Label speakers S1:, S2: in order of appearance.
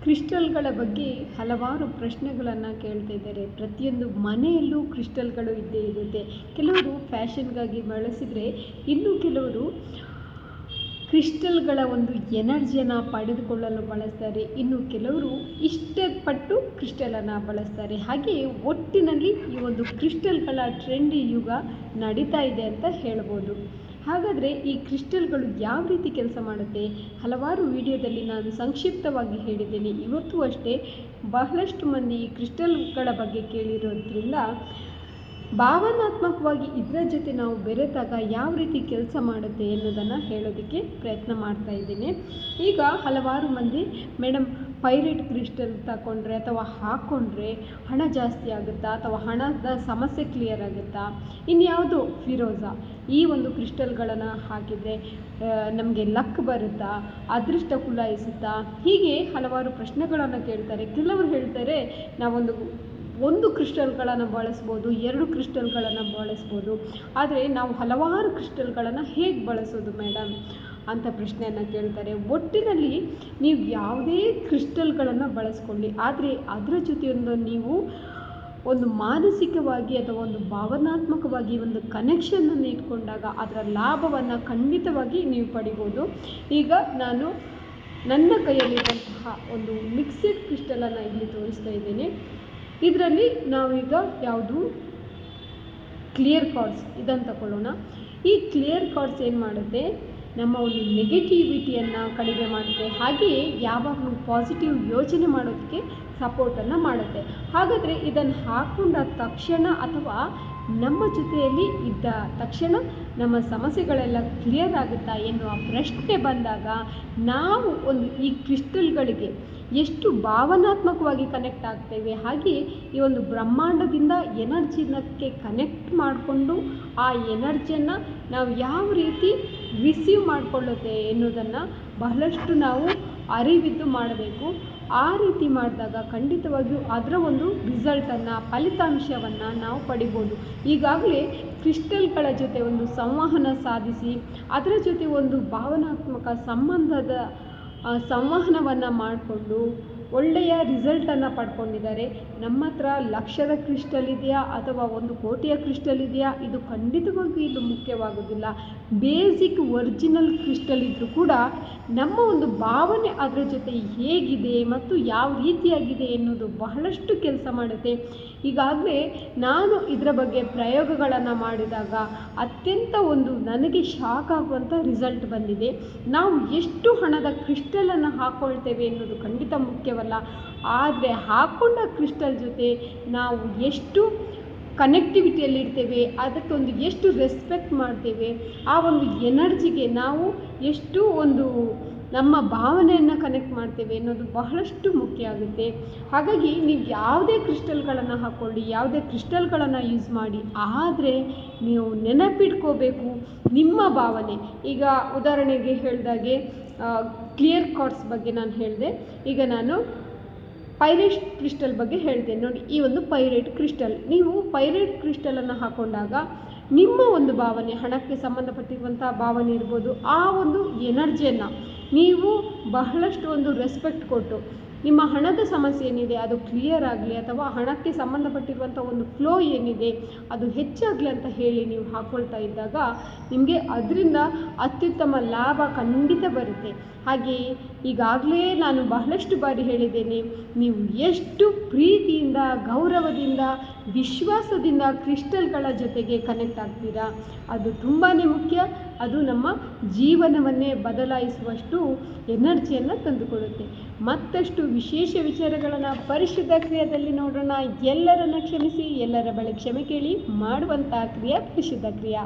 S1: ಕ್ರಿಸ್ಟಲ್ಗಳ ಬಗ್ಗೆ ಹಲವಾರು ಪ್ರಶ್ನೆಗಳನ್ನು ಕೇಳ್ತಾ ಇದ್ದಾರೆ. ಪ್ರತಿಯೊಂದು ಮನೆಯಲ್ಲೂ ಕ್ರಿಸ್ಟಲ್ಗಳು ಇದ್ದೇ ಇರುತ್ತೆ. ಕೆಲವರು ಫ್ಯಾಷನ್ಗಾಗಿ ಬಳಸಿದರೆ, ಇನ್ನು ಕೆಲವರು ಕ್ರಿಸ್ಟಲ್ಗಳ ಒಂದು ಎನರ್ಜಿಯನ್ನು ಪಡೆದುಕೊಳ್ಳಲು ಬಳಸ್ತಾರೆ. ಇನ್ನು ಕೆಲವರು ಇಷ್ಟಪಟ್ಟು ಕ್ರಿಸ್ಟಲನ್ನು ಬಳಸ್ತಾರೆ. ಹಾಗೆಯೇ ಒಟ್ಟಿನಲ್ಲಿ ಈ ಒಂದು ಕ್ರಿಸ್ಟಲ್ಗಳ ಟ್ರೆಂಡಿ ಯುಗ ನಡೀತಾ ಇದೆ ಅಂತ ಹೇಳ್ಬೋದು. ಹಾಗಾದರೆ ಈ ಕ್ರಿಸ್ಟಲ್ಗಳು ಯಾವ ರೀತಿ ಕೆಲಸ ಮಾಡುತ್ತೆ? ಹಲವಾರು ವಿಡಿಯೋದಲ್ಲಿ ನಾನು ಸಂಕ್ಷಿಪ್ತವಾಗಿ ಹೇಳಿದ್ದೇನೆ. ಇವತ್ತು ಅಷ್ಟೇ ಬಹಳಷ್ಟು ಮಂದಿ ಈ ಕ್ರಿಸ್ಟಲ್ಗಳ ಬಗ್ಗೆ ಕೇಳಿರೋದ್ರಿಂದ ಭಾವನಾತ್ಮಕವಾಗಿ ಇದರ ಜೊತೆ ನಾವು ಬೆರೆತಾಗ ಯಾವ ರೀತಿ ಕೆಲಸ ಮಾಡುತ್ತೆ ಎನ್ನುವುದನ್ನು ಹೇಳೋದಕ್ಕೆ ಪ್ರಯತ್ನ ಮಾಡ್ತಾ ಇದ್ದೀನಿ. ಈಗ ಹಲವಾರು ಮಂದಿ ಮೇಡಮ್ ಪೈರೇಟ್ ಕ್ರಿಸ್ಟಲ್ ತಗೊಂಡ್ರೆ ಅಥವಾ ಹಾಕ್ಕೊಂಡ್ರೆ ಹಣ ಜಾಸ್ತಿ ಆಗುತ್ತಾ ಅಥವಾ ಹಣದ ಸಮಸ್ಯೆ ಕ್ಲಿಯರ್ ಆಗುತ್ತಾ, ಇನ್ಯಾವುದು ಫಿರೋಜಾ ಈ ಒಂದು ಕ್ರಿಸ್ಟಲ್ಗಳನ್ನು ಹಾಕಿದರೆ ನಮಗೆ ಲಕ್ ಬರುತ್ತಾ, ಅದೃಷ್ಟ ಕುಲಾಯಿಸುತ್ತಾ, ಹೀಗೆ ಹಲವಾರು ಪ್ರಶ್ನೆಗಳನ್ನು ಕೇಳ್ತಾರೆ. ಕೆಲವರು ಹೇಳ್ತಾರೆ ಒಂದು ಕ್ರಿಸ್ಟಲ್ಗಳನ್ನು ಬಳಸ್ಬೋದು, 2 ಕ್ರಿಸ್ಟಲ್ಗಳನ್ನು ಬಳಸ್ಬೋದು, ಆದರೆ ನಾವು ಹಲವಾರು ಕ್ರಿಸ್ಟಲ್ಗಳನ್ನು ಹೇಗೆ ಬಳಸೋದು ಮೇಡಮ್ ಅಂತ ಪ್ರಶ್ನೆಯನ್ನು ಕೇಳ್ತಾರೆ. ಒಟ್ಟಿನಲ್ಲಿ ನೀವು ಯಾವುದೇ ಕ್ರಿಸ್ಟಲ್ಗಳನ್ನು ಬಳಸ್ಕೊಳ್ಳಿ, ಆದರೆ ಅದರ ಜೊತೆಯೊಂದು ನೀವು ಒಂದು ಮಾನಸಿಕವಾಗಿ ಅಥವಾ ಒಂದು ಭಾವನಾತ್ಮಕವಾಗಿ ಒಂದು ಕನೆಕ್ಷನನ್ನು ಇಟ್ಕೊಂಡಾಗ ಅದರ ಲಾಭವನ್ನು ಖಂಡಿತವಾಗಿ ನೀವು ಪಡಿಬೋದು. ಈಗ ನಾನು ನನ್ನ ಕೈಯಲ್ಲಿರುವಂತಹ ಒಂದು ಮಿಕ್ಸೆಡ್ ಕ್ರಿಸ್ಟಲನ್ನು ಇಲ್ಲಿ ತೋರಿಸ್ತಾ ಇದ್ದೀನಿ. ಇದರಲ್ಲಿ ನಾವೀಗ ಯಾವುದು ಕ್ಲಿಯರ್ ಕಾರ್ಡ್ಸ್ ಇದನ್ನು ತಗೊಳ್ಳೋಣ. ಈ ಕ್ಲಿಯರ್ ಕಾರ್ಡ್ಸ್ ಏನು ಮಾಡುತ್ತೆ, ನಮ್ಮ ಒಂದು ನೆಗೆಟಿವಿಟಿಯನ್ನು ಕಡಿಮೆ ಮಾಡುತ್ತೆ, ಹಾಗೆಯೇ ಯಾವಾಗಲೂ ಪಾಸಿಟಿವ್ ಯೋಚನೆ ಮಾಡೋದಕ್ಕೆ ಸಪೋರ್ಟನ್ನು ಮಾಡುತ್ತೆ. ಹಾಗಾದರೆ ಇದನ್ನು ಹಾಕ್ಕೊಂಡ ತಕ್ಷಣ ಅಥವಾ ನಮ್ಮ ಜೊತೆಯಲ್ಲಿ ಇದ್ದ ತಕ್ಷಣ ನಮ್ಮ ಸಮಸ್ಯೆಗಳೆಲ್ಲ ಕ್ಲಿಯರ್ ಆಗುತ್ತಾ ಎನ್ನುವ ಪ್ರಶ್ನೆ ಬಂದಾಗ ನಾವು ಈ ಕ್ರಿಸ್ಟಲ್ಗಳಿಗೆ ಎಷ್ಟು ಭಾವನಾತ್ಮಕವಾಗಿ ಕನೆಕ್ಟ್ ಆಗ್ತೇವೆ, ಹಾಗೆಯೇ ಈ ಒಂದು ಬ್ರಹ್ಮಾಂಡದಿಂದ ಎನರ್ಜಿನಕ್ಕೆ ಕನೆಕ್ಟ್ ಮಾಡಿಕೊಂಡು ಆ ಎನರ್ಜಿಯನ್ನು ನಾವು ಯಾವ ರೀತಿ ರಿಸೀವ್ ಮಾಡಿಕೊಳ್ಳುತ್ತೆ ಎನ್ನುವುದನ್ನು ಬಹಳಷ್ಟು ನಾವು ಅರಿವಿದ್ದು ಮಾಡಬೇಕು. ಆ ರೀತಿ ಮಾಡಿದಾಗ ಖಂಡಿತವಾಗಿಯೂ ಅದರ ಒಂದು ರಿಸಲ್ಟನ್ನು, ಫಲಿತಾಂಶವನ್ನು ನಾವು ಪಡಿಬೋದು. ಈಗಾಗಲೇ ಕ್ರಿಸ್ಟಲ್ಗಳ ಜೊತೆ ಒಂದು ಸಂವಹನ ಸಾಧಿಸಿ ಅದರ ಜೊತೆ ಒಂದು ಭಾವನಾತ್ಮಕ ಸಂವಹನವನ್ನು ಮಾಡಿಕೊಂಡು ಒಳ್ಳೆಯ ರಿಸಲ್ಟನ್ನು ಪಡ್ಕೊಂಡಿದ್ದಾರೆ. ನಮ್ಮ ಹತ್ರ ಲಕ್ಷದ ಕ್ರಿಸ್ಟಲ್ ಇದೆಯಾ ಅಥವಾ 1 ಕೋಟಿಯ ಕ್ರಿಸ್ಟಲ್ ಇದೆಯಾ, ಇದು ಖಂಡಿತವಾಗಿಯೂ ಇದು ಮುಖ್ಯವಾಗೋದಿಲ್ಲ. ಬೇಸಿಕ್ ಒರಿಜಿನಲ್ ಕ್ರಿಸ್ಟಲ್ ಇದ್ದರೂ ಕೂಡ ನಮ್ಮ ಒಂದು ಭಾವನೆ ಅದರ ಜೊತೆ ಹೇಗಿದೆ ಮತ್ತು ಯಾವ ರೀತಿಯಾಗಿದೆ ಎನ್ನುವುದು ಬಹಳಷ್ಟು ಕೆಲಸ ಮಾಡುತ್ತೆ. ಈಗಾಗಲೇ ನಾನು ಇದರ ಬಗ್ಗೆ ಪ್ರಯೋಗಗಳನ್ನು ಮಾಡಿದಾಗ ಅತ್ಯಂತ ನನಗೆ ಶಾಕ್ ಆಗುವಂಥ ರಿಸಲ್ಟ್ ಬಂದಿದೆ. ನಾವು ಎಷ್ಟು ಹಣದ ಕ್ರಿಸ್ಟಲನ್ನು ಹಾಕ್ಕೊಳ್ತೇವೆ ಎನ್ನುವುದು ಖಂಡಿತ ಮುಖ್ಯವಲ್ಲ, ಆದರೆ ಹಾಕ್ಕೊಂಡ ಕ್ರಿಸ್ಟಲ್ ಜೊತೆ ನಾವು ಎಷ್ಟು ಕನೆಕ್ಟಿವಿಟಿಯಲ್ಲಿರ್ತೇವೆ, ಅದಕ್ಕೊಂದು ಎಷ್ಟು ರೆಸ್ಪೆಕ್ಟ್ ಮಾಡ್ತೇವೆ, ಆ ಒಂದು ಎನರ್ಜಿಗೆ ನಾವು ಎಷ್ಟು ನಮ್ಮ ಭಾವನೆಯನ್ನು ಕನೆಕ್ಟ್ ಮಾಡ್ತೇವೆ ಅನ್ನೋದು ಬಹಳಷ್ಟು ಮುಖ್ಯ ಆಗುತ್ತೆ. ಹಾಗಾಗಿ ನೀವು ಯಾವುದೇ ಕ್ರಿಸ್ಟಲ್ಗಳನ್ನು ಹಾಕ್ಕೊಳ್ಳಿ, ಯಾವುದೇ ಕ್ರಿಸ್ಟಲ್ಗಳನ್ನು ಯೂಸ್ ಮಾಡಿ, ಆದರೆ ನೀವು ನೆನಪಿಟ್ಕೋಬೇಕು ನಿಮ್ಮ ಭಾವನೆ. ಈಗ ಉದಾಹರಣೆಗೆ ಹೇಳಿದಾಗೆ ಕ್ಲಿಯರ್ ಕಾರ್ಡ್ಸ್ ಬಗ್ಗೆ ನಾನು ಹೇಳಿದೆ. ಈಗ ನಾನು ಪೈರೇಟ್ ಕ್ರಿಸ್ಟಲ್ ಬಗ್ಗೆ ಹೇಳ್ತೇನೆ ನೋಡಿ. ಈ ಒಂದು ಪೈರೇಟ್ ಕ್ರಿಸ್ಟಲ್, ನೀವು ಪೈರೇಟ್ ಕ್ರಿಸ್ಟಲನ್ನು ಹಾಕ್ಕೊಂಡಾಗ ನಿಮ್ಮ ಒಂದು ಭಾವನೆ, ಹಣಕ್ಕೆ ಸಂಬಂಧಪಟ್ಟಿರುವಂಥ ಭಾವನೆ ಇರ್ಬೋದು, ಆ ಒಂದು ಎನರ್ಜಿಯನ್ನು ನೀವು ಬಹಳಷ್ಟು ರೆಸ್ಪೆಕ್ಟ್ ಕೊಟ್ಟು ನಿಮ್ಮ ಹಣದ ಸಮಸ್ಯೆ ಏನಿದೆ ಅದು ಕ್ಲಿಯರ್ ಆಗಲಿ, ಅಥವಾ ಹಣಕ್ಕೆ ಸಂಬಂಧಪಟ್ಟಿರುವಂಥ ಒಂದು ಫ್ಲೋ ಏನಿದೆ ಅದು ಹೆಚ್ಚಾಗಲಿ ಅಂತ ಹೇಳಿ ನೀವು ಹಾಕ್ಕೊಳ್ತಾ ಇದ್ದಾಗ ನಿಮಗೆ ಅದರಿಂದ ಅತ್ಯುತ್ತಮ ಲಾಭ ಖಂಡಿತ ಬರುತ್ತೆ. ಹಾಗೆಯೇ ಈಗಾಗಲೇ ನಾನು ಬಹಳಷ್ಟು ಬಾರಿ ಹೇಳಿದ್ದೇನೆ, ನೀವು ಎಷ್ಟು ಪ್ರೀತಿಯಿಂದ, ಗೌರವದಿಂದ, ವಿಶ್ವಾಸದಿಂದ ಕ್ರಿಸ್ಟಲ್ಗಳ ಜೊತೆಗೆ ಕನೆಕ್ಟ್ ಆಗ್ತೀರಾ ಅದು ತುಂಬಾ ಮುಖ್ಯ. ಅದು ನಮ್ಮ ಜೀವನವನ್ನೇ ಬದಲಾಯಿಸುವಷ್ಟು ಎನರ್ಜಿಯನ್ನು ತಂದುಕೊಡುತ್ತೆ. ಮತ್ತಷ್ಟು ವಿಶೇಷ ವಿಚಾರಗಳನ್ನು ಪರಿಶುದ್ಧ ಕ್ರಿಯಾದಲ್ಲಿ ನೋಡೋಣ. ಎಲ್ಲರನ್ನು ಕ್ಷಮಿಸಿ, ಎಲ್ಲರ ಬಳಿ ಕ್ಷಮೆ ಕೇಳಿ ಮಾಡುವಂಥ ಕ್ರಿಯೆ ಪರಿಶುದ್ಧ ಕ್ರಿಯಾ.